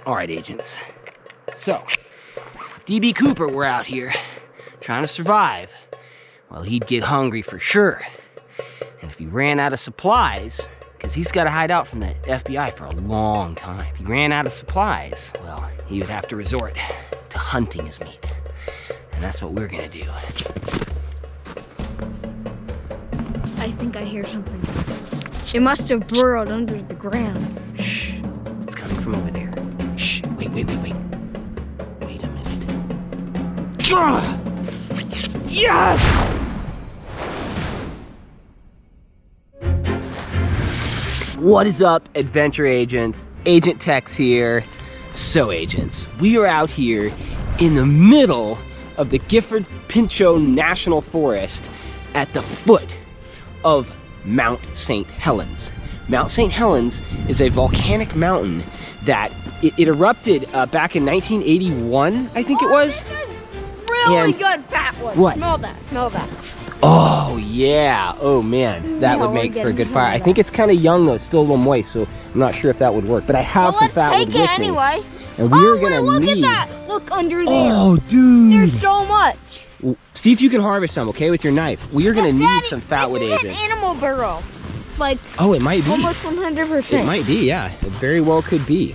All right, agents. So, if DB Cooper were out here trying to survive, well, he'd get hungry for sure. And if he ran out of supplies, because he's got to hide out from the FBI for a long time. If he ran out of supplies, well, he would have to resort to hunting his meat. And that's what we're gonna do. I think I hear something. It must have burrowed under the ground. Shh, it's coming from over there. Shh, wait. Wait a minute. Gah! Yes! What is up, adventure agents? Agent Tex here. So, agents, we are out here in the middle of the Gifford Pinchot National Forest at the foot of Mount St. Helens. Mount St. Helens is a volcanic mountain that it erupted back in 1981, I think it was. Really good fat one. What? Smell that. Oh yeah, oh man, that would make for a good fire. I think it's kind of young though, it's still a little moist, so I'm not sure if that would work. But I have some fat wood with me. Anyway. And we're gonna look need. at that! Look under there. Oh, dude! There's so much. See if you can harvest some, okay, with your knife. We are gonna need some fat wood This is agents. an animal burrow. Like. Oh, it might be. Almost 100%. It might be, yeah. It very well could be.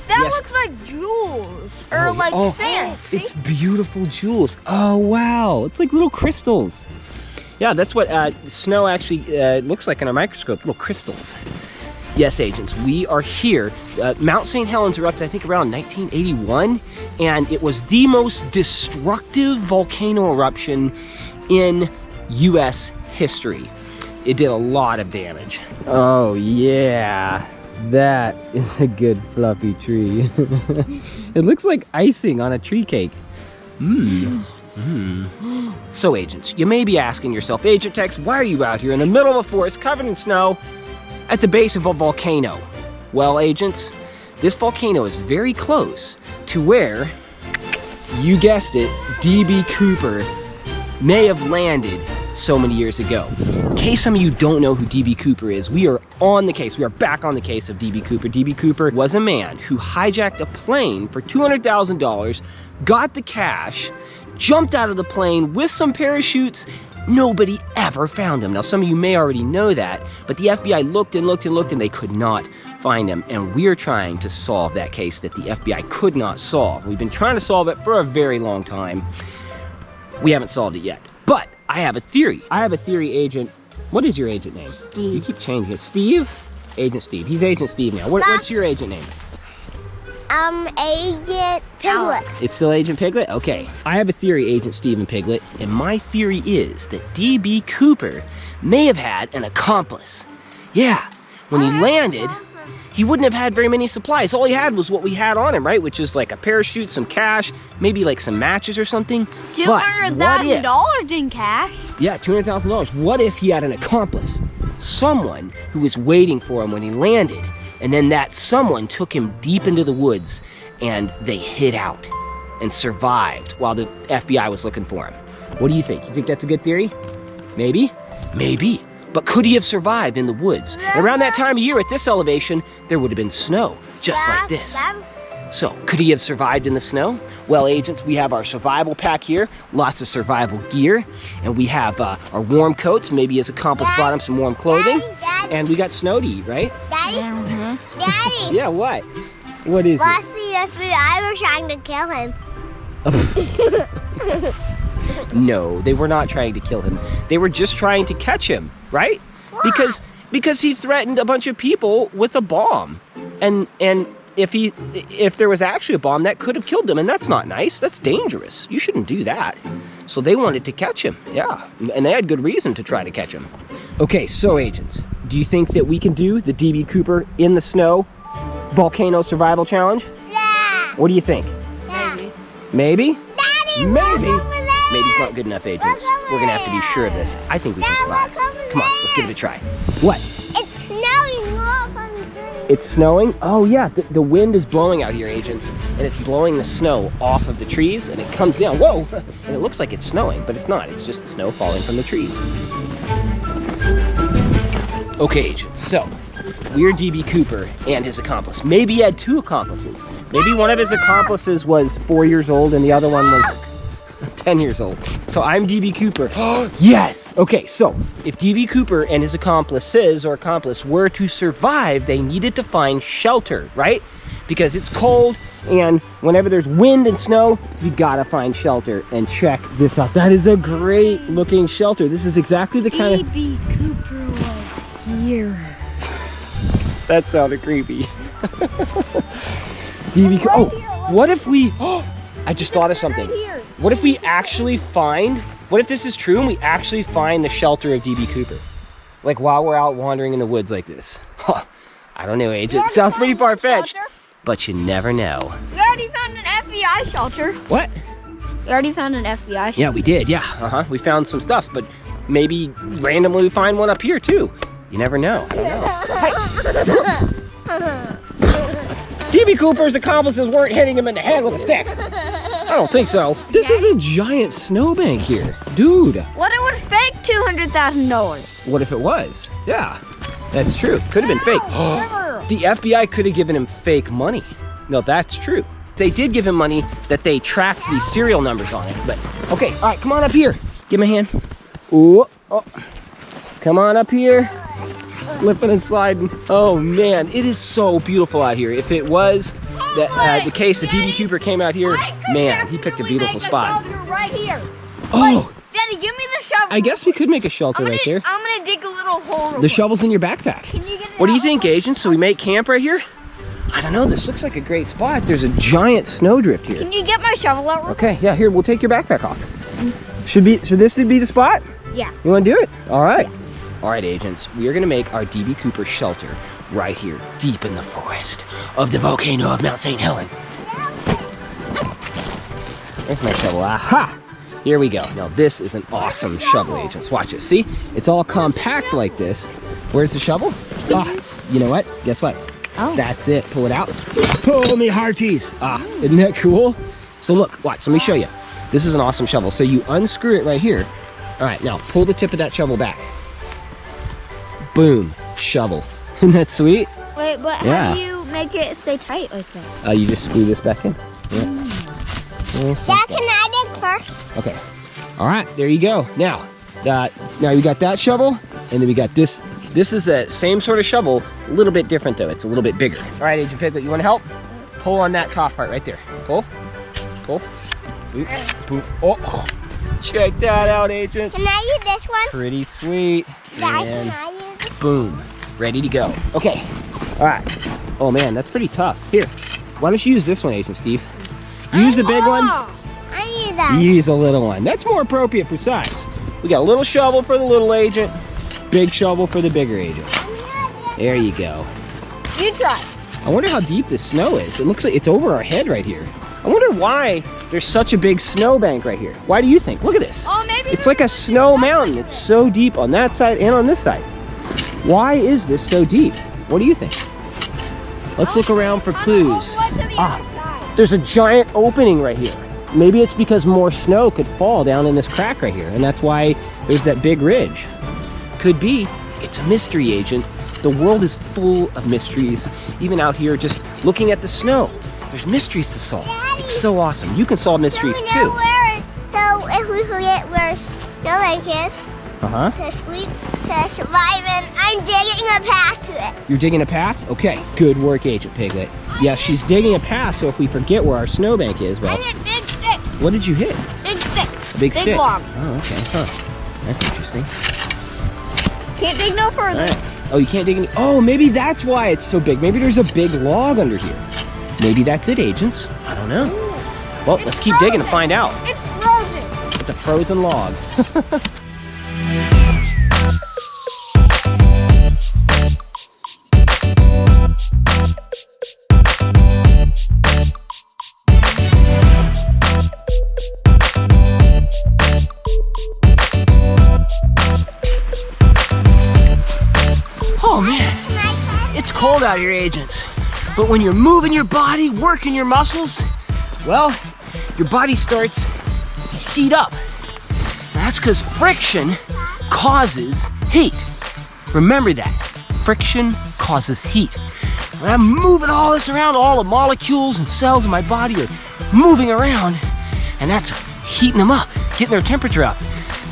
That Yes. looks like jewels or sand. It's beautiful jewels. Oh wow, it's like little crystals. Yeah, that's what snow actually looks like in a microscope. Little crystals. Yes, agents, we are here. Mount St. Helens erupted, I think, around 1981, and it was the most destructive volcano eruption in U.S. history. It did a lot of damage. Oh, yeah. That is a good fluffy tree. It looks like icing on a tree cake. So, agents, you may be asking yourself, Agent Tex, why are you out here in the middle of a forest covered in snow at the base of a volcano? Well, agents, this volcano is very close to where, you guessed it, DB Cooper may have landed so many years ago. In case some of you don't know who DB Cooper is, we are on the case. We are back on the case of DB Cooper. DB Cooper was a man who hijacked a plane for $200,000, got the cash, jumped out of the plane with some parachutes. Nobody ever found him. Now, some of you may already know that, but the FBI looked and looked and looked and they could not find him. And we're trying to solve that case that the FBI could not solve. We've been trying to solve it for a very long time. We haven't solved it yet. But I have a theory. Agent. What is your agent name? Steve. You keep changing it. Steve? Agent Steve. He's Agent Steve now. What's your agent name? Agent Piglet. It's still Agent Piglet? Okay. I have a theory, Agent Steven Piglet, and my theory is that DB Cooper may have had an accomplice. Yeah. When he landed, he wouldn't have had very many supplies. All he had was what we had on him, right? Which is like a parachute, some cash, maybe like some matches or something. $200,000 in cash. Yeah, $200,000. What if he had an accomplice? Someone who was waiting for him when he landed. And then that someone took him deep into the woods and they hid out and survived while the FBI was looking for him. What do you think? You think that's a good theory? Maybe? Maybe. But could he have survived in the woods? And around that time of year at this elevation, there would have been snow, just like this. So, could he have survived in the snow? Well, agents, we have our survival pack here, lots of survival gear, and we have our warm coats. Maybe his accomplice brought him some warm clothing. Daddy. And we got snow to eat, right? Daddy? Daddy? Yeah, what? What is Last the FBI were trying to kill him. it? No, they were not trying to kill him. They were just trying to catch him, right? Why? Because he threatened a bunch of people with a bomb. And if there was actually a bomb, that could have killed him, and that's not nice. That's dangerous. You shouldn't do that. So they wanted to catch him, yeah. And they had good reason to try to catch him. Okay, so agents, do you think that we can do the DB Cooper in the snow volcano survival challenge? Yeah. What do you think? Yeah. Maybe? Daddy, Maybe. look over there. Maybe it's not good enough, agents. Look over We're gonna have to be there. sure of this. I think we can Dad, survive. look over Come on, let's give it a try. What? It's snowing off on the tree. It's snowing? Oh yeah, the wind is blowing out here, agents, and it's blowing the snow off of the trees, and it comes down, whoa, and it looks like it's snowing, but it's not. It's just the snow falling from the trees. Okay, agents, so we're DB Cooper and his accomplice. Maybe he had 2 accomplices. Maybe one of his accomplices was 4 years old and the other one was 10 years old. So I'm DB Cooper. Yes! Okay, so if DB Cooper and his accomplice were to survive, they needed to find shelter, right? Because it's cold, and whenever there's wind and snow, you gotta find shelter. And check this out. That is a great looking shelter. This is exactly the kind of... DB Cooper was here. That sounded creepy. DB Cooper. Oh, what if we... I just thought of something. What if we actually find... What if this is true and we actually find the shelter of DB Cooper? Like while we're out wandering in the woods like this. Huh. I don't know, agent. Sounds pretty far-fetched. But you never know. We already found an FBI shelter. What? We already found an FBI shelter. Yeah, we did. Yeah, we found some stuff, but maybe randomly we find one up here too. You never know. I don't know. DB Cooper's accomplices weren't hitting him in the head with a stick. I don't think so. This is a giant snowbank here. Dude. What if it would fake $200,000? What if it was? Yeah, that's true. Could have been fake. The FBI could have given him fake money. No, that's true. They did give him money that they tracked these serial numbers on it. But okay, all right, come on up here. Give me a hand. Ooh, oh. Come on up here. Slipping and sliding. Oh man, it is so beautiful out here. If it was the case that DB Cooper came out here, man, he picked a beautiful spot. Right here. Oh, Daddy, give me the shovel. I guess we could make a shelter right there. I'm gonna dig a little hole. The shovel's in your backpack. Can you get it What do you out? think, agent? So we make camp right here? I don't know. This looks like a great spot. There's a giant snowdrift here. Can you get my shovel out? Okay, yeah, here, we'll take your backpack off. Should this be the spot? Yeah. You want to do it? All right. All right, agents, we are going to make our DB Cooper shelter right here, deep in the forest of the volcano of Mount St. Helens. There's my shovel. Aha! Here we go. Now, this is an awesome shovel, agents. Watch this. See? It's all compact like this. Where's the shovel? Ah, you know what? Guess what? Oh. That's it. Pull it out. Pull me hearties. Ah, isn't that cool? So look, watch. Let me show you. This is an awesome shovel. So you unscrew it right here. All right, now pull the tip of that shovel back. Boom, shovel. Isn't that sweet? Wait, but how do you make it stay tight like that? You just screw this back in. Yeah. Dad, can I dig first? Okay. All right, there you go. Now we got that shovel, and then we got this. This is the same sort of shovel, a little bit different though. It's a little bit bigger. All right, Agent Piglet, you want to help? Pull on that top part right there. Pull, pull, boop, boop. Oh, check that out, Agent. Can I use this one? Pretty sweet. Dad, And can I use this? boom, ready to go. Okay, all right. Oh man, that's pretty tough. Here, why don't you use this one, Agent Steve? Use the big one. I use that. Use a little one. That's more appropriate for size. We got a little shovel for the little agent, big shovel for the bigger agent. There you go. You try. I wonder how deep this snow is. It looks like it's over our head right here. I wonder why there's such a big snowbank right here. Why do you think? Look at this. Oh, maybe It's like a snow mountain. It's so deep on that side and on this side. Why is this so deep? What do you think? Let's look around for clues. There's a giant opening right here. Maybe it's because more snow could fall down in this crack right here, and that's why there's that big ridge. Could be. It's a mystery, Agent. The world is full of mysteries. Even out here, just looking at the snow, there's mysteries to solve. It's so awesome. You can solve mysteries So we too. know so if we forget where snowbank is, to survive, and I'm digging a path to it. You're digging a path? Okay, good work, Agent Piglet. Yeah, she's digging a path, so if we forget where our snowbank is, well, I hit big stick. what did you hit? Big stick. A big stick? log. Oh, okay. Huh. That's interesting. Can't dig no further. All right. Oh, you can't dig any. Oh, maybe that's why it's so big. Maybe there's a big log under here. Maybe that's it, agents. I don't know. Well, let's keep digging and find out. It's frozen. It's a frozen log. Oh man, it's cold out here, agents. But when you're moving your body, working your muscles, well, your body starts to heat up. That's because friction causes heat. Remember that. Friction causes heat. When I'm moving all this around, all the molecules and cells in my body are moving around, and that's heating them up, getting their temperature up.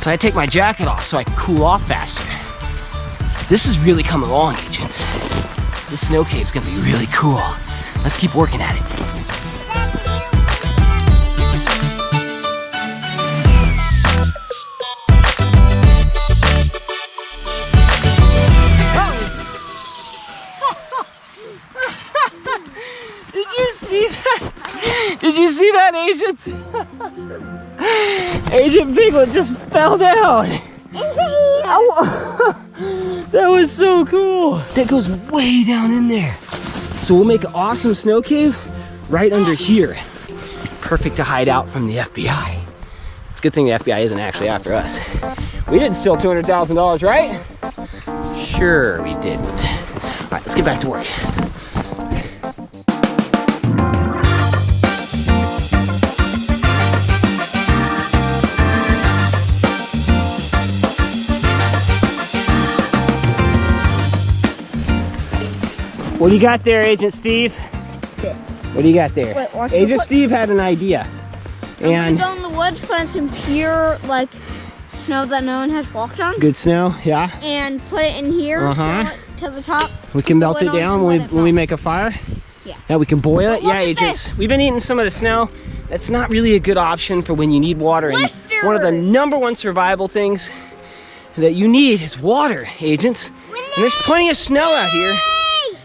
So I take my jacket off so I can cool off faster. This is really coming along, agents. This snow cave's gonna be really cool. Let's keep working at it. Did you see that? Did you see that, Agent? Agent Piglet just fell down. That was so cool. That goes way down in there. So we'll make an awesome snow cave right under here. Perfect to hide out from the FBI. It's a good thing the FBI isn't actually after us. We didn't steal $200,000, right? Sure we didn't. All right, let's get back to work. What do you got there, Agent Steve? What do you got there? Wait, Agent Steve had an idea. And go in the woods, find some pure, like, snow that no one has walked on. Good snow, yeah. And put it in here, throw it to the top. We can melt it down when we make a fire? Yeah. Yeah, we can boil it? Look Yeah, at agents. this. We've been eating some of the snow. That's not really a good option for when you need water. And one of the #1 survival things that you need is water, agents. And there's plenty of snow out here.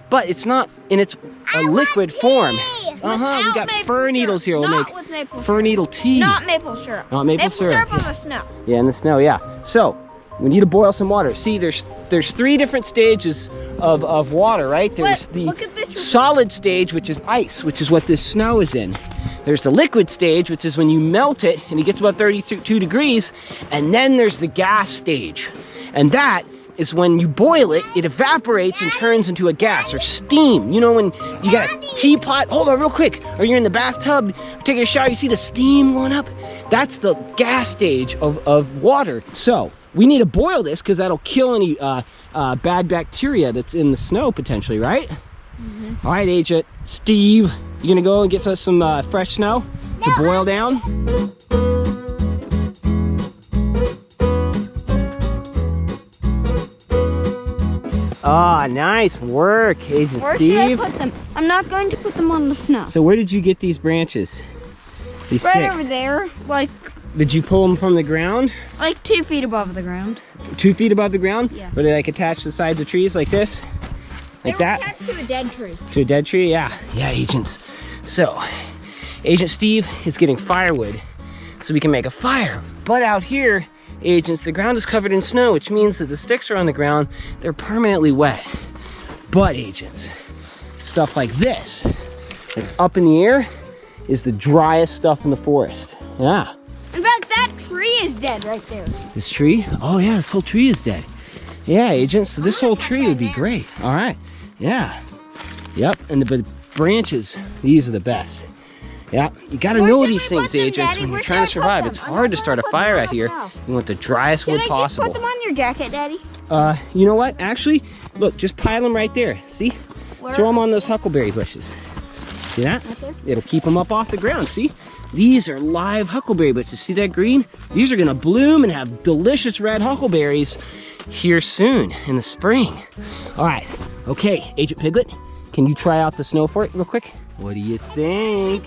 But it's not in its liquid form. We got fir needles here. We'll make fir needle tea. Not maple syrup. Not maple syrup. On the snow. Yeah, in the snow, yeah. So, we need to boil some water. See, there's 3 different stages of water, right? There's look at this. solid stage, which is ice, which is what this snow is in. There's the liquid stage, which is when you melt it and it gets about 32 degrees. And then there's the gas stage. And that is when you boil it, it evaporates and turns into a gas or steam. You know when you got a teapot, hold on real quick, or you're in the bathtub, taking a shower, you see the steam going up? That's the gas stage of water. So we need to boil this because that'll kill any bad bacteria that's in the snow potentially, right? All right, Agent Steve, you gonna go and get us some fresh snow to boil down? Ah, nice work, Agent Steve. Where should I put them? I'm not going to put them on the snow. So where did you get these branches? These right sticks? over there, like Did you pull them from the ground? like 2 feet above the ground. 2 feet above the ground? Yeah. Were they like attached to the sides of trees like this? Like that? Attached to a dead tree. To a dead tree? Yeah. Yeah, agents. So, Agent Steve is getting firewood so we can make a fire. But out here, agents, the ground is covered in snow, which means that the sticks are on the ground, they're permanently wet. But agents, stuff like this, that's up in the air, is the driest stuff in the forest. Yeah. In fact, that tree is dead right there. This tree? Oh yeah, this whole tree is dead. Yeah, agents, so this whole tree would be great. All right, yeah. Yep, and the branches, these are the best. Yeah, you gotta know these things, agents, when you're trying to survive. It's hard to start a fire out here. You want the driest wood possible. Put them on your jacket, Daddy? You know what? Actually, look, just pile them right there. See? Throw them on those huckleberry bushes. See that? Right there? It'll keep them up off the ground. See? These are live huckleberry bushes. See that green? These are gonna bloom and have delicious red huckleberries here soon in the spring. All right. Okay, Agent Piglet, can you try out the snow fort real quick? What do you think?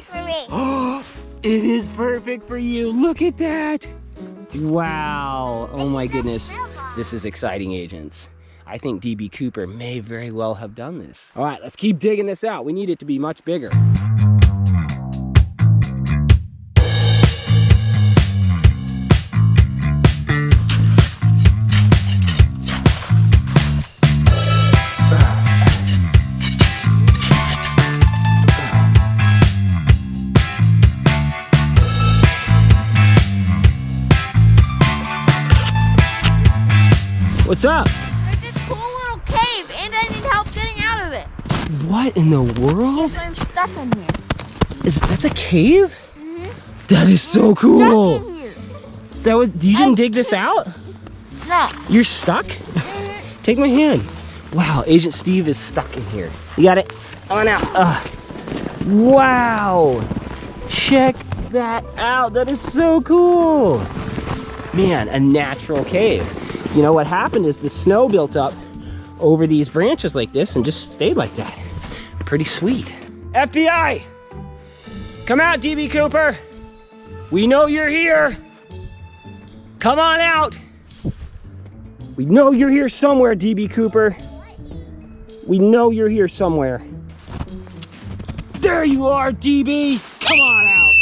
Oh, it is perfect for you. Look at that. Wow. Oh my goodness. This is exciting, agents. I think DB Cooper may very well have done this. All right, let's keep digging this out. We need it to be much bigger. What's up? There's this cool little cave, and I need help getting out of it. What in the world? I'm stuck in here. That's a cave? That is so cool. Stuck in here. You didn't dig this out? No. You're stuck? Take my hand. Wow, Agent Steve is stuck in here. You got it? On out. Wow. Check that out. That is so cool. Man, a natural cave. You know what happened is the snow built up over these branches like this and just stayed like that. Pretty sweet. FBI! Come out, DB Cooper. We know you're here. Come on out. We know you're here somewhere, DB Cooper. We know you're here somewhere. There you are, DB. Come on out.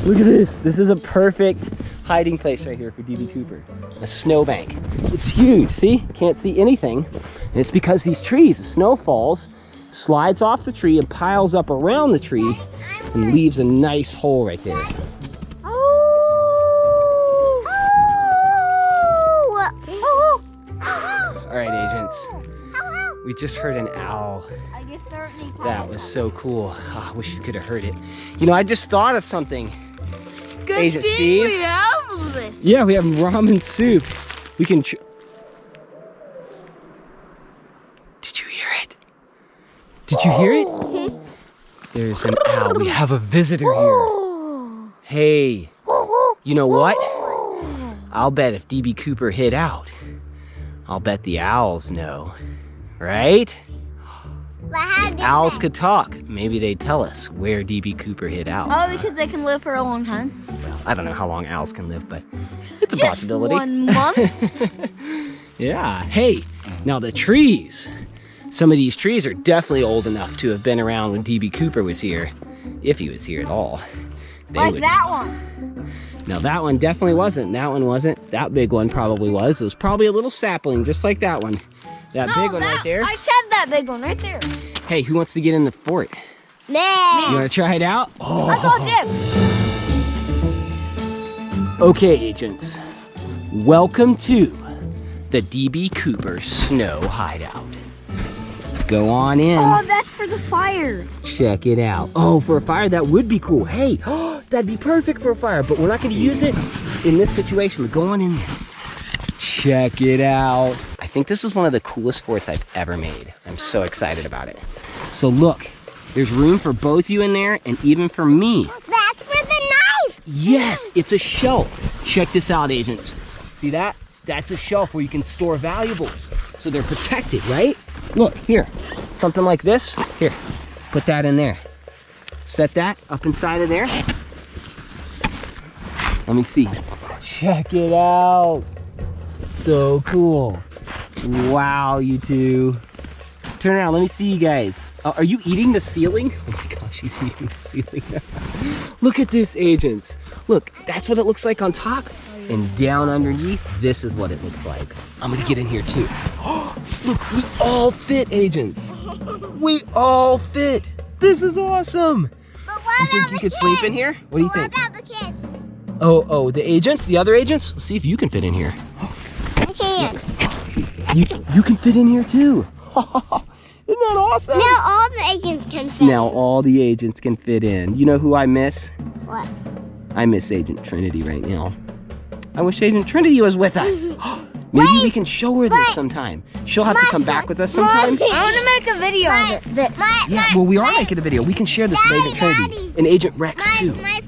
Look at this. This is a perfect hiding place right here for DB Cooper. A snowbank. It's huge. See? Can't see anything. And it's because these trees, the snow falls, slides off the tree and piles up around the tree and leaves a nice hole right there. All right, agents. We just heard an owl. That was so cool. Oh, I wish you could have heard it. You know, I just thought of something. Good Agent thing Steve. we have this. Yeah, we have ramen soup. We can. Did you hear it? Did you hear it? There's an owl. We have a visitor here. Hey, you know what? I'll bet if DB Cooper hid out, I'll bet the owls know, right? Owls could talk. Maybe they'd tell us where DB Cooper hid out. Oh, because they can live for a long time. Well, I don't know how long owls can live, but it's a possibility. 1 month? Yeah. Hey, now the trees. Some of these trees are definitely old enough to have been around when DB Cooper was here, if he was here at all. Like that one. No, that one definitely wasn't. That one wasn't. That big one probably was. It was probably a little sapling, just like that one. That big one right there. I said that big one right there. Hey, who wants to get in the fort? Me. You want to try it out? Let's go, Jim. Okay, agents. Welcome to the DB Cooper Snow Hideout. Go on in. Oh, that's for the fire. Check it out. Oh, for a fire, that would be cool. Hey, that'd be perfect for a fire, but we're not going to use it in this situation. Go on in there. Check it out. I think this is one of the coolest forts I've ever made. I'm so excited about it. So look, there's room for both you in there and even for me. That's for the knife. Yes, it's a shelf. Check this out, agents. See that? That's a shelf where you can store valuables. So they're protected, right? Look, here, something like this. Here, put that in there. Set that up inside of there. Let me see. Check it out. So cool. Wow, you two. Turn around, let me see you guys. Are you eating the ceiling? Oh my gosh, she's eating the ceiling. Look at this, agents. Look, that's what it looks like on top. And down underneath, this is what it looks like. I'm gonna get in here too. Look, we all fit, agents. We all fit. This is awesome. But what You think about you the could kids? sleep in here? What do you What think? about the kids? Oh, the agents, the other agents? Let's see if you can fit in here. I can't. You can fit in here too. Isn't that awesome? Now all the agents can fit. Now all the agents can fit in. You know who I miss? What? I miss Agent Trinity right now. I wish Agent Trinity was with us. Maybe we can show her this sometime. She'll have to come back with us sometime. I want to make a video of it. Yeah, well, we are making a video. We can share this with Agent Trinity and Agent Rex too. My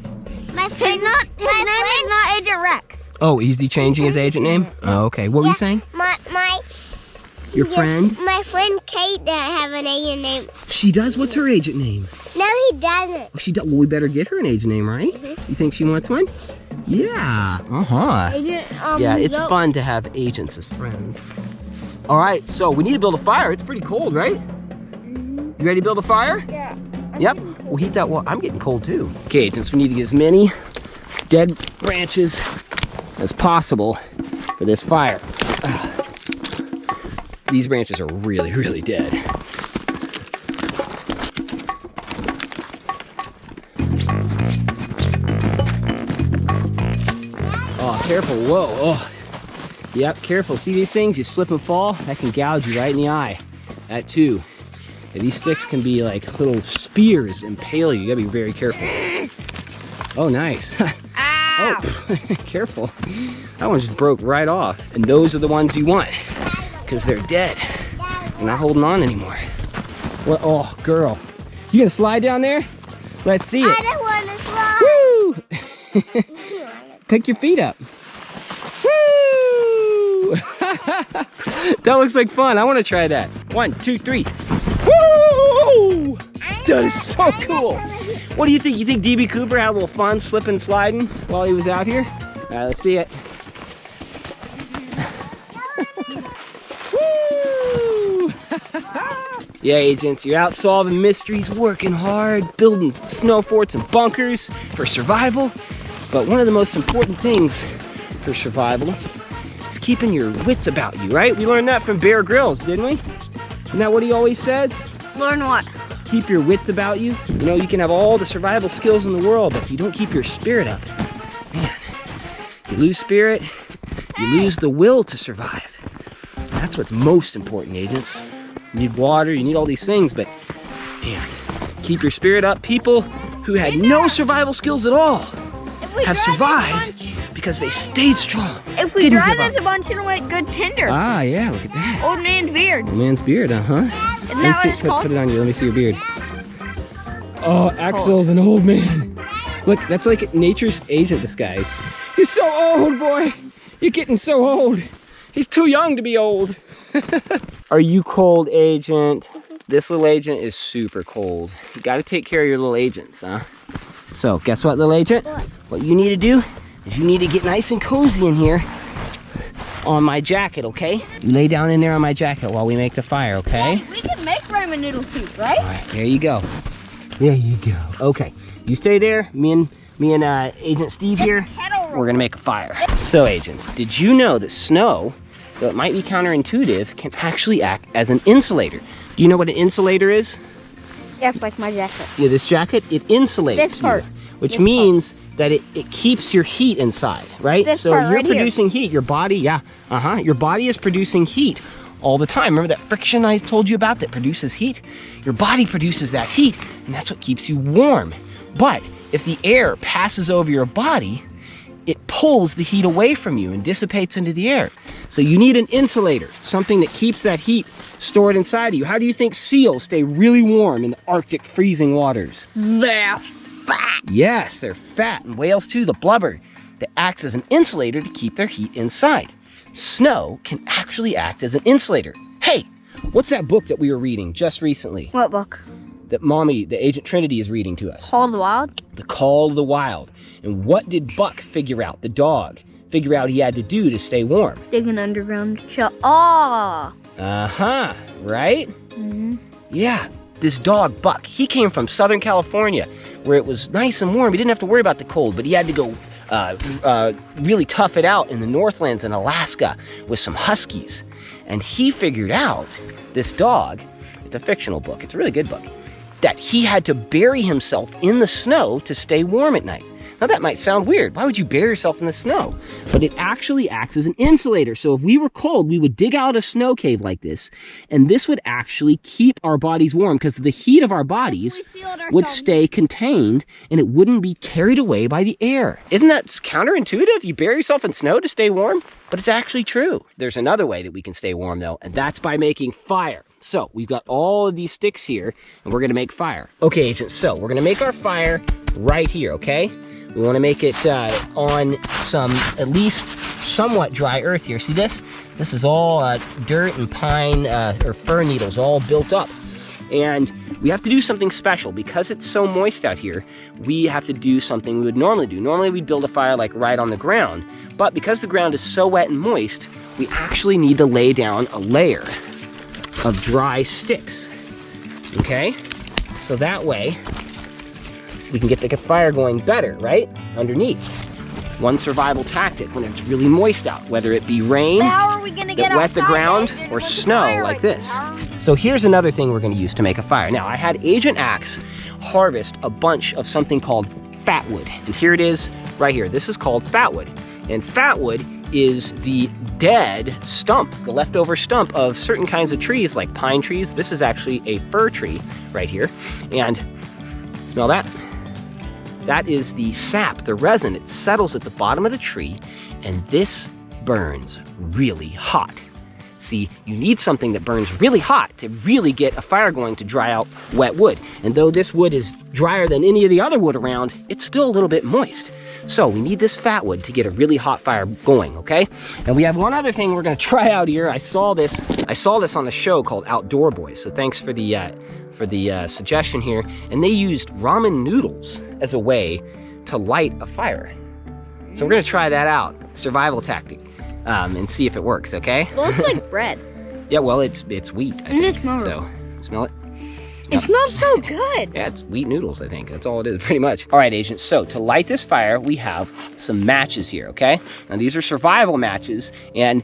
friend, His name is not Agent Rex. Oh, is he changing his agent name? Oh, okay. What were you saying? Your friend? My friend Kate doesn't have an agent name. She does? What's her agent name? No, he doesn't. Oh, she does. Well, we better get her an agent name, right? You think she wants one? Yeah. Agent, Yeah, it's nope. fun to have agents as friends. All right, so we need to build a fire. It's pretty cold, right? You ready to build a fire? Yeah. Yep. We'll heat that. Well, I'm getting cold too. Okay, agents, we need to get as many dead branches as possible for this fire. These branches are really, really dead. Oh, careful. Whoa. Oh. Yep, careful. See these things? You slip and fall, that can gouge you right in the eye. That too. And these sticks can be like little spears, impale you. You gotta be very careful. Oh, nice. Oh, careful. That one just broke right off. And those are the ones you want because they're dead. They're not holding on anymore. What? Oh, girl. You gonna slide down there? Let's see it. I don't want to slide. Woo! Pick your feet up. Woo! That looks like fun. I want to try that. 1, 2, 3. Woo! That is so cool. What do you think? You think DB Cooper had a little fun slipping and sliding while he was out here? All right, let's see it. Woo! Yeah, agents, you're out solving mysteries, working hard, building snow forts and bunkers for survival. But one of the most important things for survival is keeping your wits about you, right? We learned that from Bear Grylls, didn't we? Isn't that what he always says? Learn what? Keep your wits about you. You know, you can have all the survival skills in the world, but if you don't keep your spirit up, man, you lose spirit, you lose the will to survive. That's what's most important, agents. You need water, you need all these things, but man, keep your spirit up. People who had no survival skills at all have survived because they stayed strong. If we drive this a bunch, it'll make good tinder. Ah, yeah, look at that. Old man's beard. Old man's beard, uh-huh. Isn't that what it's called? Put it on you, let me see your beard. Oh, Axel's an old man. Look, that's like nature's agent disguise. You're so old, boy. You're getting so old. He's too young to be old. Are you cold, agent? This little agent is super cold. You gotta take care of your little agents, huh? So, guess what, little agent? What you need to do is you need to get nice and cozy in here on my jacket, okay? You lay down in there on my jacket while we make the fire, okay? Yeah, we can make ramen noodle soup, right? All right, there you go. There you go. Okay, you stay there. Me and Agent Steve here, we're gonna make a fire. So, agents, did you know that snow, though it might be counterintuitive, can actually act as an insulator? Do you know what an insulator is? Yeah, it's like my jacket. Yeah, this jacket, it insulates This part. you, which means that it keeps your heat inside, right? This so part you're right here. producing heat. Your body, your body is producing heat all the time. Remember that friction I told you about that produces heat? Your body produces that heat, and that's what keeps you warm. But if the air passes over your body, it pulls the heat away from you and dissipates into the air. So you need an insulator, something that keeps that heat stored inside of you. How do you think seals stay really warm in the Arctic freezing waters? They're fat. Yes, they're fat, and whales too, the blubber, that acts as an insulator to keep their heat inside. Snow can actually act as an insulator. Hey, what's that book that we were reading just recently? What book? That Mommy, the Agent Trinity, is reading to us. Call of the Wild? The Call of the Wild. And what did Buck figure out, the dog, figure out he had to do to stay warm? Dig an underground shell. Oh! Uh-huh, right? Mm-hmm. Yeah, this dog, Buck, he came from Southern California, where it was nice and warm. He didn't have to worry about the cold, but he had to go really tough it out in the Northlands in Alaska with some huskies. And he figured out, this dog, it's a fictional book, it's a really good book, that he had to bury himself in the snow to stay warm at night. Now that might sound weird. Why would you bury yourself in the snow? But it actually acts as an insulator. So if we were cold, we would dig out a snow cave like this, and this would actually keep our bodies warm because the heat of our bodies would stay contained and it wouldn't be carried away by the air. Isn't that counterintuitive? You bury yourself in snow to stay warm? But it's actually true. There's another way that we can stay warm though, and that's by making fire. So we've got all of these sticks here and we're gonna make fire. Okay, agents, so we're gonna make our fire right here, okay? We want to make it on some at least somewhat dry earth here. See this? This is all dirt and pine or fir needles all built up. And we have to do something special. Because it's so moist out here, we have to do something we would normally do. Normally we'd build a fire like right on the ground. But because the ground is so wet and moist, we actually need to lay down a layer of dry sticks. Okay? So that way, we can get the fire going better, right? Underneath. One survival tactic when it's really moist out, whether it be rain How are we gonna get that wet the ground or with the snow fire like right this. now? So here's another thing we're gonna use to make a fire. Now, I had Agent Axe harvest a bunch of something called fatwood. And here it is right here. This is called fatwood. And fatwood is the dead stump, the leftover stump of certain kinds of trees like pine trees. This is actually a fir tree right here. And smell that? That is the sap, the resin. It settles at the bottom of the tree, and this burns really hot. See, you need something that burns really hot to really get a fire going to dry out wet wood. And though this wood is drier than any of the other wood around, it's still a little bit moist. So we need this fat wood to get a really hot fire going, okay? And we have one other thing we're gonna try out here. I saw this on a show called Outdoor Boys. So thanks for the suggestion here. And they used ramen noodles as a way to light a fire. So we're gonna try that out, survival tactic, and see if it works, okay? It looks like bread. Yeah, well, it's wheat, I think. It smells. So, smell it? It smells so good. Yeah, it's wheat noodles, I think. That's all it is, pretty much. All right, agents, so to light this fire, we have some matches here, okay? Now, these are survival matches, and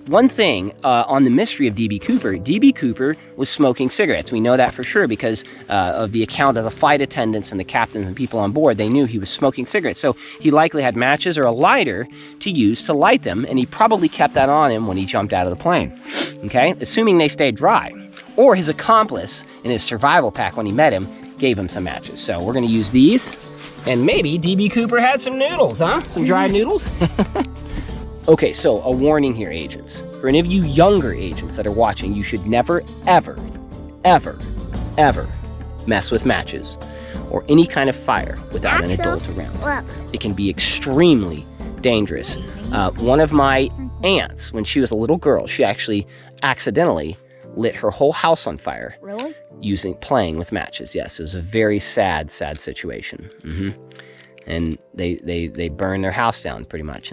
one thing on the mystery of D.B. Cooper was smoking cigarettes. We know that for sure because of the account of the flight attendants and the captains and people on board. They knew he was smoking cigarettes. So he likely had matches or a lighter to use to light them, and he probably kept that on him when he jumped out of the plane, okay? Assuming they stayed dry. Or his accomplice in his survival pack when he met him gave him some matches. So we're gonna use these, and maybe D.B. Cooper had some noodles, huh? Some dried noodles? Okay, so a warning here, agents. For any of you younger agents that are watching, you should never, ever, ever, ever mess with matches or any kind of fire without an adult around. It can be extremely dangerous. One of my aunts, when she was a little girl, she actually accidentally lit her whole house on fire. Really? Playing with matches. Yes, it was a very sad situation. And they burned their house down pretty much,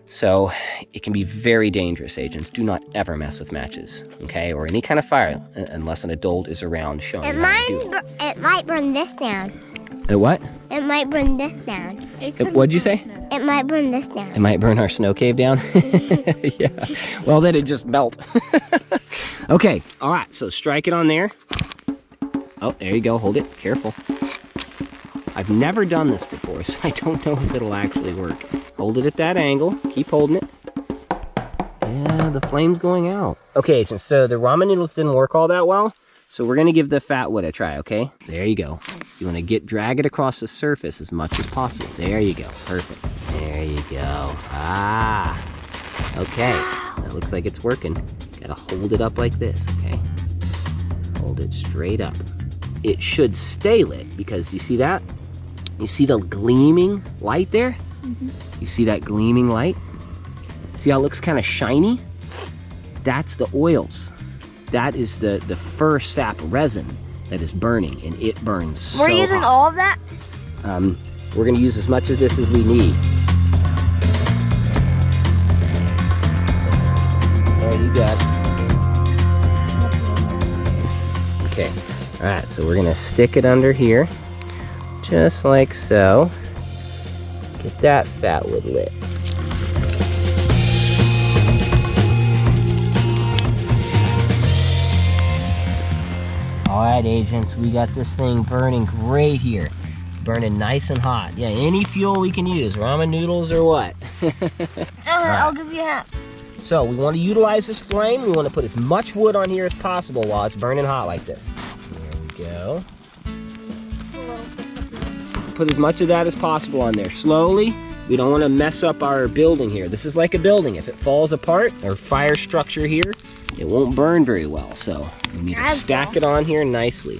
so it can be very dangerous, agents. Do not ever mess with matches, okay, or any kind of fire unless an adult is around showing you how to do it. It might burn this down. It what? It might burn this down. What'd you say? It might burn this down. It might burn our snow cave down? Yeah. Well, then it just melt. Okay, all right, so strike it on there. Oh, there you go. Hold it. Careful. I've never done this before, so I don't know if it'll actually work. Hold it at that angle. Keep holding it. Yeah, the flame's going out. Okay, so the ramen noodles didn't work all that well, so we're going to give the fat wood a try, okay? There you go. You want to drag it across the surface as much as possible. There you go. Perfect. There you go. Ah. Okay. That looks like it's working. Gotta hold it up like this, okay? Hold it straight up. It should stay lit because you see that? You see the gleaming light there? You see that gleaming light? See how it looks kind of shiny? That's the oils. That is the fir sap resin that is burning, and it burns so hot. We're using all of that? We're gonna use as much of this as we need. There you go. Okay, all right, so we're gonna stick it under here, just like so. Get that fat wood lit. All right, agents, we got this thing burning great here. Burning nice and hot. Yeah, any fuel we can use, ramen noodles or what? I'll give you half. So we want to utilize this flame. We want to put as much wood on here as possible while it's burning hot like this. There we go. Put as much of that as possible on there. Slowly. We don't want to mess up our building here. This is like a building. If it falls apart, our fire structure here, it won't burn very well. So we need to stack it on here nicely.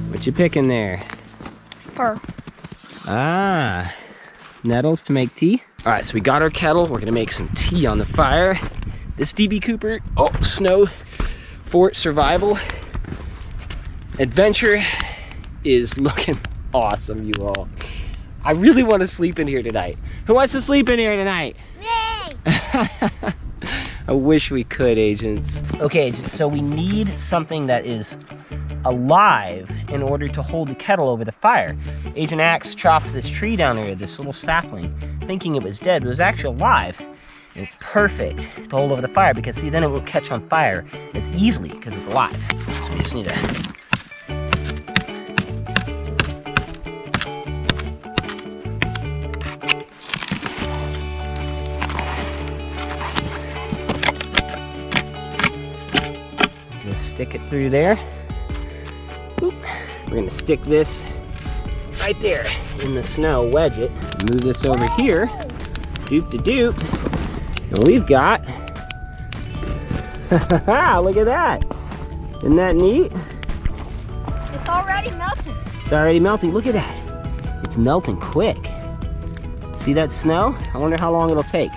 What you picking there? Fur. Ah, nettles to make tea. All right, so we got our kettle. We're gonna make some tea on the fire. This D.B. Cooper, snow fort survival adventure is looking awesome, you all. I really want to sleep in here tonight. Who wants to sleep in here tonight? Me! I wish we could, agents. Okay, agents, so we need something that is alive in order to hold the kettle over the fire. Agent Axe chopped this tree down here, this little sapling, thinking it was dead, but it was actually alive. It's perfect to hold over the fire because see, then it won't catch on fire as easily because it's alive. So we just need to. Just stick it through there. Boop. We're gonna stick this right there in the snow, wedge it, move this over here. Doop de doop. And we've got, look at that. Isn't that neat? It's already melting. It's already melting. Look at that. It's melting quick. See that snow? I wonder how long it'll take.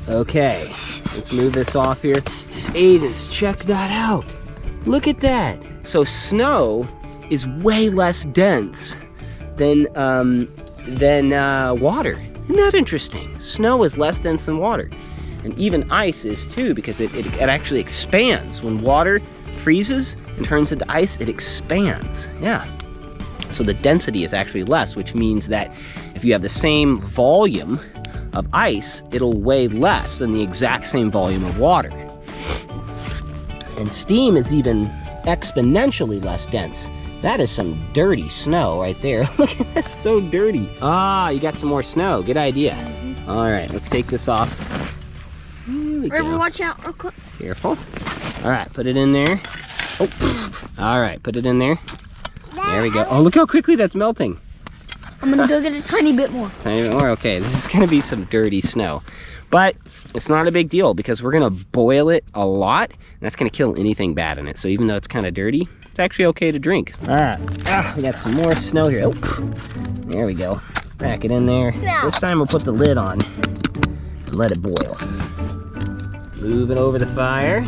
Okay, let's move this off here. Agents, check that out. Look at that. So snow is way less dense than water. Isn't that interesting? Snow is less dense than water. And even ice is too, because it actually expands. When water freezes and turns into ice, it expands. Yeah. So the density is actually less, which means that if you have the same volume of ice, it'll weigh less than the exact same volume of water. And steam is even exponentially less dense. That is some dirty snow right there. Look at that, so dirty. Ah, you got some more snow. Good idea. All right, let's take this off. Here we go. Watch out real quick. Careful. All right, put it in there. Oh, all right, put it in there. There we go. Oh, look how quickly that's melting. I'm gonna go get a tiny bit more. Tiny bit more? Okay, this is gonna be some dirty snow. But it's not a big deal because we're gonna boil it a lot, and that's gonna kill anything bad in it. So even though it's kind of dirty, it's actually okay to drink. All right, we got some more snow here. Oh, there we go. Back it in there. This time we'll put the lid on and let it boil. Move it over the fire.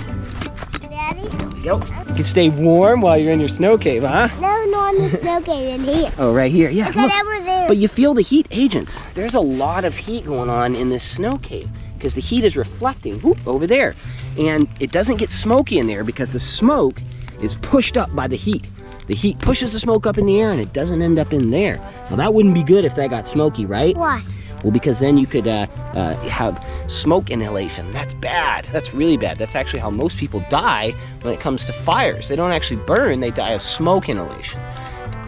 Daddy? There we go. You can stay warm while you're in your snow cave, huh? No, not in the snow cave, in here. Oh, right here. Yeah, Because look. over there. But you feel the heat, agents. There's a lot of heat going on in this snow cave because the heat is reflecting over there. And it doesn't get smoky in there because the smoke is pushed up by the heat. The heat pushes the smoke up in the air and it doesn't end up in there. Now that wouldn't be good if that got smoky, right? Why? Well, because then you could have smoke inhalation. That's bad. That's really bad. That's actually how most people die when it comes to fires. They don't actually burn, they die of smoke inhalation.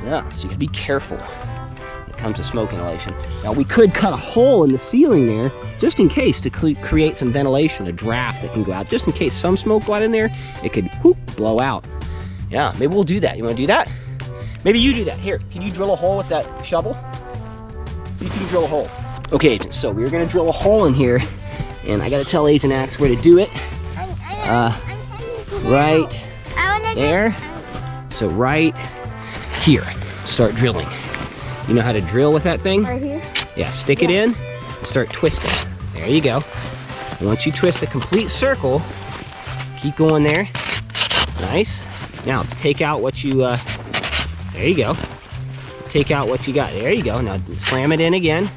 Yeah, so you gotta be careful when it comes to smoke inhalation. Now we could cut a hole in the ceiling there, just in case, to create some ventilation, a draft that can go out. Just in case some smoke got in there, it could blow out. Yeah, maybe we'll do that. You wanna do that? Maybe you do that. Here, can you drill a hole with that shovel? See if you can drill a hole. Okay, agents, so we're gonna drill a hole in here, and I gotta tell Agent Axe where to do it. Right there. So right here, start drilling. You know how to drill with that thing? Right here? Yeah, stick it in and start twisting. There you go. And once you twist a complete circle, keep going there. Nice. Now take out what you, there you go. Take out what you got. There you go. Now slam it in again.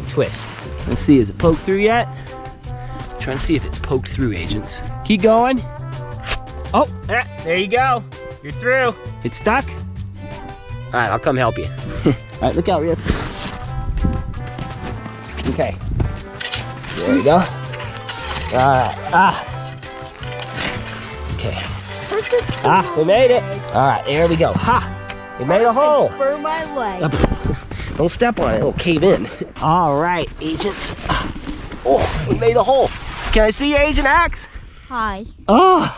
Twist. Let's see, is it poked through yet? Trying to see if it's poked through, agents. Keep going. Oh, there you go. You're through. It's stuck? All right, I'll come help you. All right, look out, Riff. Okay. There we go. All right. Okay. We made it. All right, there we go. Ha! We made a hole. For my leg. Don't step on it, it'll cave in. All right, agents. Oh, we made a hole. Can I see you, Agent Axe? Hi. Oh,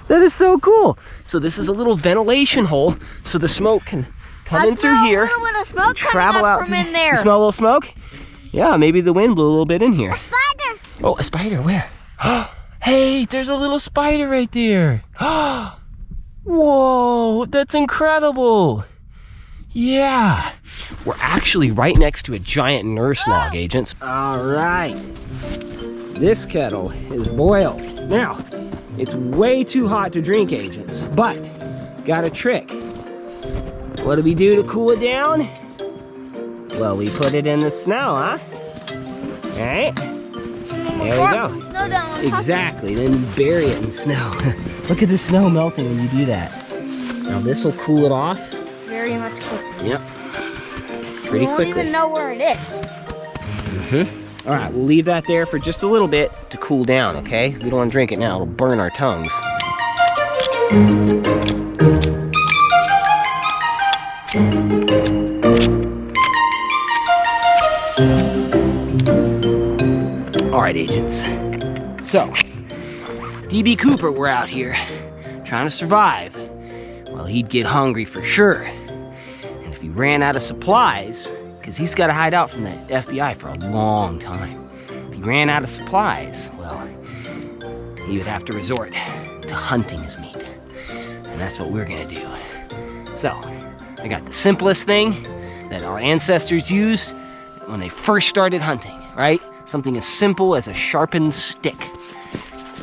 that is so cool. So this is a little ventilation hole, so the smoke can come in through here. I smell a little bit of smoke travel coming up out from in there. You smell a little smoke? Yeah, maybe the wind blew a little bit in here. A spider. Oh, a spider, where? Hey, there's a little spider right there. Whoa, that's incredible. Yeah, we're actually right next to a giant nurse log, agents. All right, this kettle is boiled. Now, it's way too hot to drink, agents, but got a trick. What do we do to cool it down? Well, we put it in the snow, huh? All right, there we go. Snow down. Exactly, then you bury it in snow. Look at the snow melting when you do that. Now this will cool it off. Very much quicker. Yep. Pretty You won't quickly. even know where it is. All right, we'll leave that there for just a little bit to cool down, okay? We don't want to drink it now. It'll burn our tongues. All right, agents. So, DB Cooper were out here trying to survive. Well, he'd get hungry for sure. And if he ran out of supplies, because he's got to hide out from the FBI for a long time. If he ran out of supplies, well, he would have to resort to hunting his meat. And that's what we're gonna do. So, I got the simplest thing that our ancestors used when they first started hunting, right? Something as simple as a sharpened stick.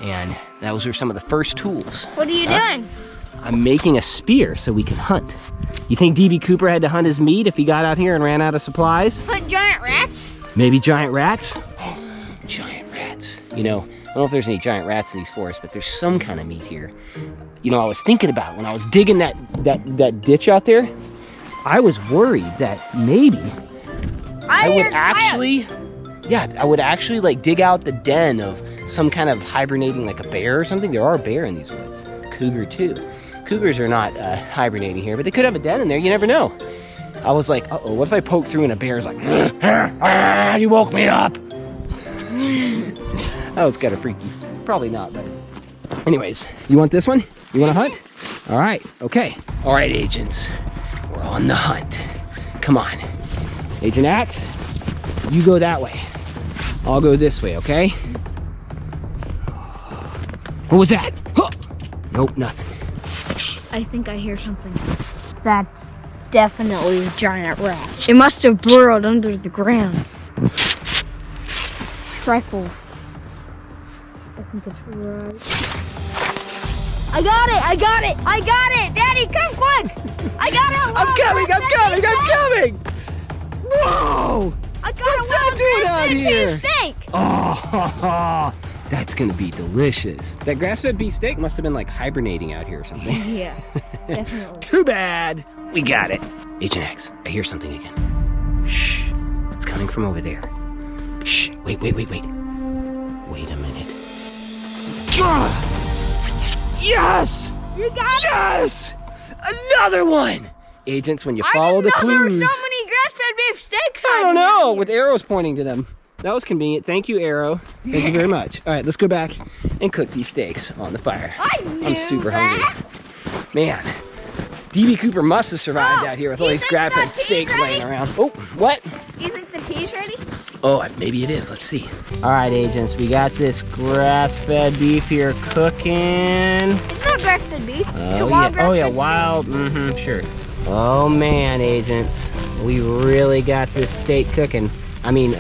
And those are some of the first tools. What are you doing? I'm making a spear so we can hunt. You think DB Cooper had to hunt his meat if he got out here and ran out of supplies? Put giant rats? Maybe giant rats? Giant rats. You know, I don't know if there's any giant rats in these forests, but there's some kind of meat here. You know, I was thinking about when I was digging that ditch out there, I was worried that maybe I would actually like dig out the den of some kind of hibernating, like a bear or something. There are a bear in these woods. Cougar too. Cougars are not hibernating here, but they could have a den in there. You never know. I was like, uh-oh, what if I poke through and a bear's like, you woke me up. That was kind of freaky. Probably not, but anyways, you want this one? You want to hunt? All right, okay. All right, agents, we're on the hunt. Come on. Agent Axe, you go that way. I'll go this way, okay? What was that? Huh. Nope, nothing. I think I hear something. That's definitely a giant rat. It must have burrowed under the ground. Rifle. I think it's right. I got it! I got it! I got it! Daddy, come quick! I got it! I'm coming! Whoa! I got What's that doing out here? Steak! Oh, that's gonna be delicious. That grass-fed beef steak must have been like hibernating out here or something. Yeah, definitely. Too bad. We got it. Agent X, I hear something again. Shh. It's coming from over there. Shh. Wait. Wait a minute. Yes! You got it! Yes! Another one! Agents, when you follow the clues. There were so many grass-fed beef steaks I on don't know, here. with arrows pointing to them. That was convenient. Thank you, Arrow. Thank you very much. All right, let's go back and cook these steaks on the fire. I'm super hungry. Man, DB Cooper must have survived out here with all these grass-fed steaks laying around. Oh, what? You think the tea's ready? Oh, maybe it is. Let's see. All right, agents, we got this grass-fed beef here cooking. It's not grass-fed beef. Oh yeah, wild. Sure. Oh man, agents, we really got this steak cooking. I mean,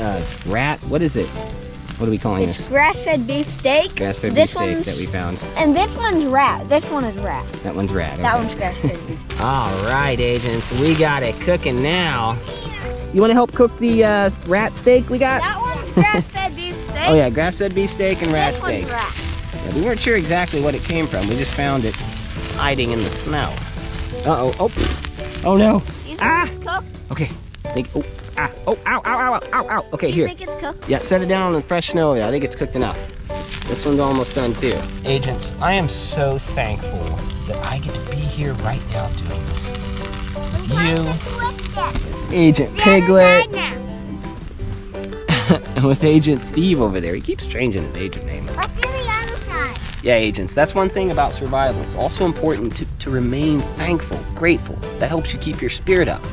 rat. What is it? What are we calling this? Grass-fed beef steak. Grass-fed beef steak that we found. And this one's rat. This one is rat. That one's rat. That okay. one's grass-fed beef. All right, agents, we got it cooking now. You want to help cook the rat steak we got? That one's grass-fed beef steak. Oh yeah, grass-fed beef steak and rat This steak. one's rat. Yeah, we weren't sure exactly what it came from. We just found it hiding in the snow. Oh no. You think it's cooked? Okay. Ow. Okay, You here. think it's cooked? Yeah, set it down on the fresh snow. Yeah, I think it's cooked enough. This one's almost done too. Agents, I am so thankful that I get to be here right now doing this. You, Agent Piglet, and with Agent Steve over there. He keeps changing his agent name. Let's do the other side. Yeah, agents, that's one thing about survival. It's also important to remain thankful, grateful. That helps you keep your spirit up.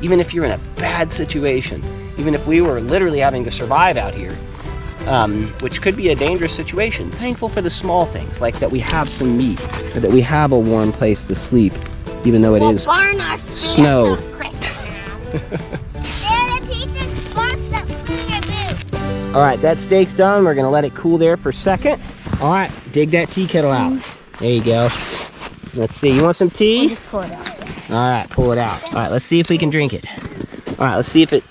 Even if you're in a bad situation, even if we were literally having to survive out here, which could be a dangerous situation, thankful for the small things, like that we have some meat, or that we have a warm place to sleep, even though it is snow. All right, that steak's done. We're gonna let it cool there for a second. All right, dig that tea kettle out. There you go. Let's see, you want some tea? Just pull it out. All right, pull it out. All right, let's see if we can drink it. All right, let's see if it...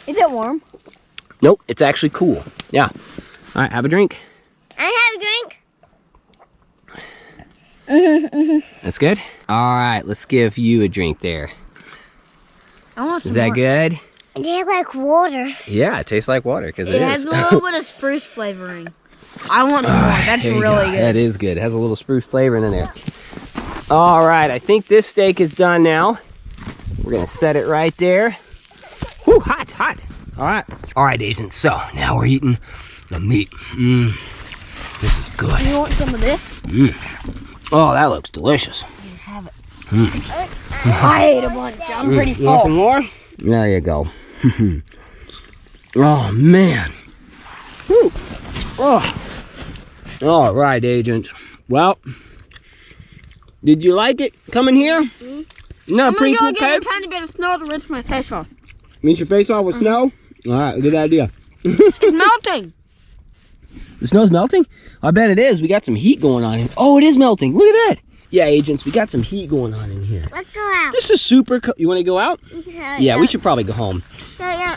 Is it warm? Nope, it's actually cool. Yeah. All right, have a drink. I have a drink. That's good? All right, let's give you a drink there. I want some Is that more. good? It tastes like water. Yeah, it tastes like water because It has a little bit of spruce flavoring. I want some more. That's There you really go. good. That is good. It has a little spruce flavor in there. All right, I think this steak is done now. We're gonna set it right there. Whew, hot, hot. All right, agents. So now we're eating the meat. This is good. You want some of this? Oh, that looks delicious. You have it. I ate a bunch. I'm pretty You want some full. more? There you go. Oh man. Whew. Oh. All right, agents. Well, did you like it coming here? No, I'm pretty gonna cool go get cave. a tiny bit of snow to rinse my face off. Rinse your face off with snow? All right, good idea. It's melting. The snow's melting? I bet it is. We got some heat going on. Oh, it is melting. Look at that. Yeah, agents, we got some heat going on in here. Let's go out. This is super cool. You want to go out? Yeah, we should probably go home.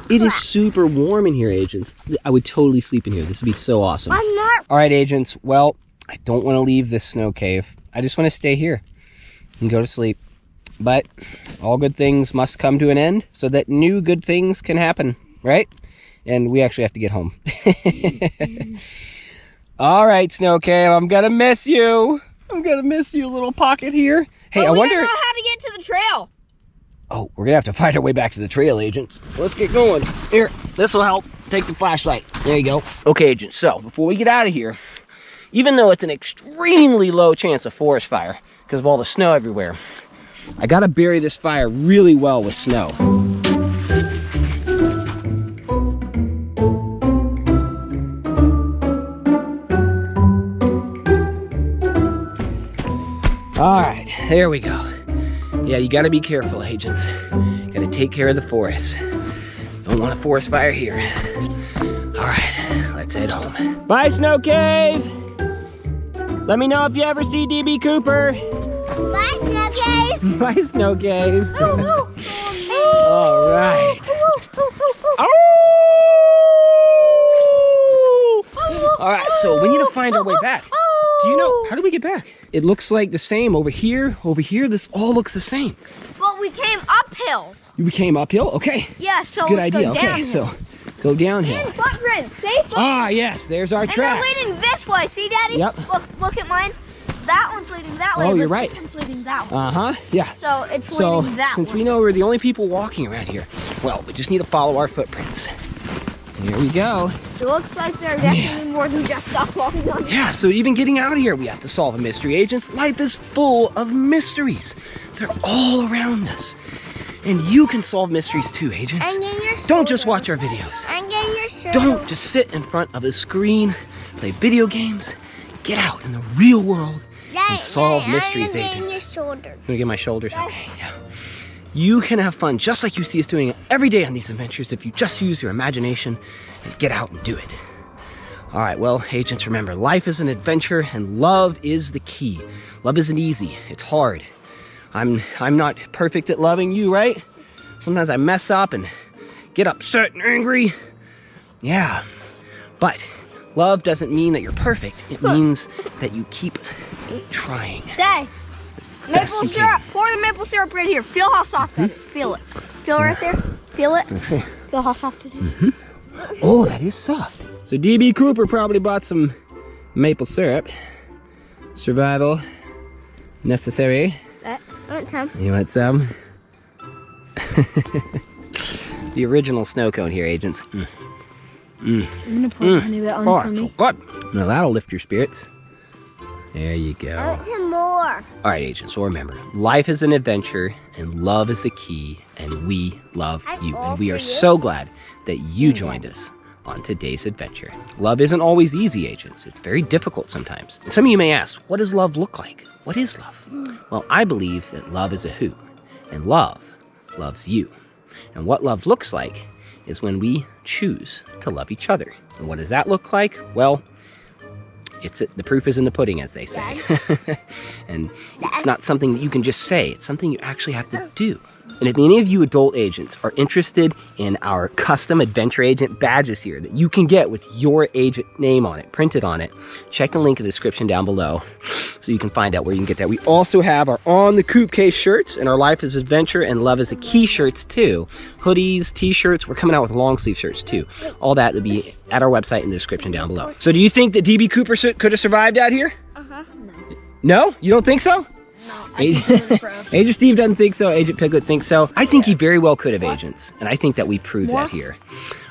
It is super warm in here, agents. I would totally sleep in here. This would be so awesome. I'm not. All right, agents. Well, I don't want to leave this snow cave. I just want to stay here and go to sleep. But all good things must come to an end so that new good things can happen, right? And we actually have to get home. All right, Snow Cave, I'm going to miss you. I'm going to miss you, little pocket here. Hey, I we wonder... don't know how to get to the trail. Oh, we're going to have to find our way back to the trail, agents. Let's get going. Here, this will help. Take the flashlight. There you go. Okay, agents, so before we get out of here, even though it's an extremely low chance of forest fire because of all the snow everywhere, I got to bury this fire really well with snow. All right, there we go. Yeah, you gotta be careful, agents. Gotta take care of the forest. Don't want a forest fire here. All right, let's head home. Bye, Snow Cave. Let me know if you ever see DB Cooper. Bye, Snow Cave. Bye, Snow Cave. All right. All right, so we need to find our way back. Do you know, how do we get back? It looks like the same over here, this all looks the same. But we came uphill. You came uphill? Okay. Yeah, so Good let's idea. go Okay, downhill. so go downhill. And footprints. See? Footprints. Ah, yes, there's our And tracks. they're leading this way. See, Daddy? Yep. Look at mine. That one's leading that way. Oh, you're but right. This one's leading that way. Uh-huh, yeah. So it's So, leading that since way. we know we're the only people walking around here, well, we just need to follow our footprints. Here we go. It looks like there are definitely more than just us walking on. Yeah, so even getting out of here, we have to solve a mystery, agents. Life is full of mysteries. They're all around us. And you can solve mysteries too, agents. I'm getting your Don't just watch our videos. I'm getting your shoulder. Don't just sit in front of a screen, play video games. Get out in the real world and solve mysteries, I'm getting agents. your shoulder. Let me get my shoulders. Okay, yeah. You can have fun just like you see us doing every day on these adventures if you just use your imagination and get out and do it. All right, well, agents, remember, life is an adventure and love is the key. Love isn't easy. It's hard. I'm not perfect at loving you, right? Sometimes I mess up and get upset and angry. Yeah, but love doesn't mean that you're perfect. It means that you keep trying. Dad, Best maple you can. syrup. Pour the maple syrup right here. Feel how soft that is. Feel it. Feel it right there. Feel it. Feel how soft it is. Oh, that is soft. So DB Cooper probably bought some maple syrup. Survival necessary. Want some? You want some? The original snow cone here, agents. I'm gonna pour a tiny bit on Oh, for so me. good. Now that'll lift your spirits. There you I go. want some more. All right, agents, so remember, life is an adventure and love is the key, and we love you. And we are so glad that you joined us on today's adventure. Love isn't always easy, agents. It's very difficult sometimes. And some of you may ask, what does love look like? What is love? Well, I believe that love is a who, and love loves you. And what love looks like is when we choose to love each other. And what does that look like? Well, the proof is in the pudding, as they say. And it's not something that you can just say. It's something you actually have to do. And if any of you adult agents are interested in our custom adventure agent badges here that you can get with your agent name on it, printed on it, check the link in the description down below so you can find out where you can get that. We also have our On the Coop Case shirts and our Life is Adventure and Love is a Key shirts too. Hoodies, t-shirts, we're coming out with long sleeve shirts too. All that will be at our website in the description down below. So do you think that DB Cooper could have survived out here? No? You don't think so? Agent Steve doesn't think so. Agent Piglet thinks so. I think he very well could have, agents. And I think that we proved that here.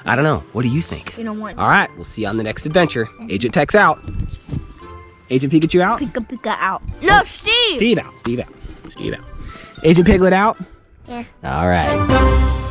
I don't know. What do you think? You know what? All right. We'll see you on the next adventure. Agent Tex out. Agent Pikachu out? Pika out. No, Steve! Steve out. Steve out. Steve out. Agent Piglet out? Yeah. All right.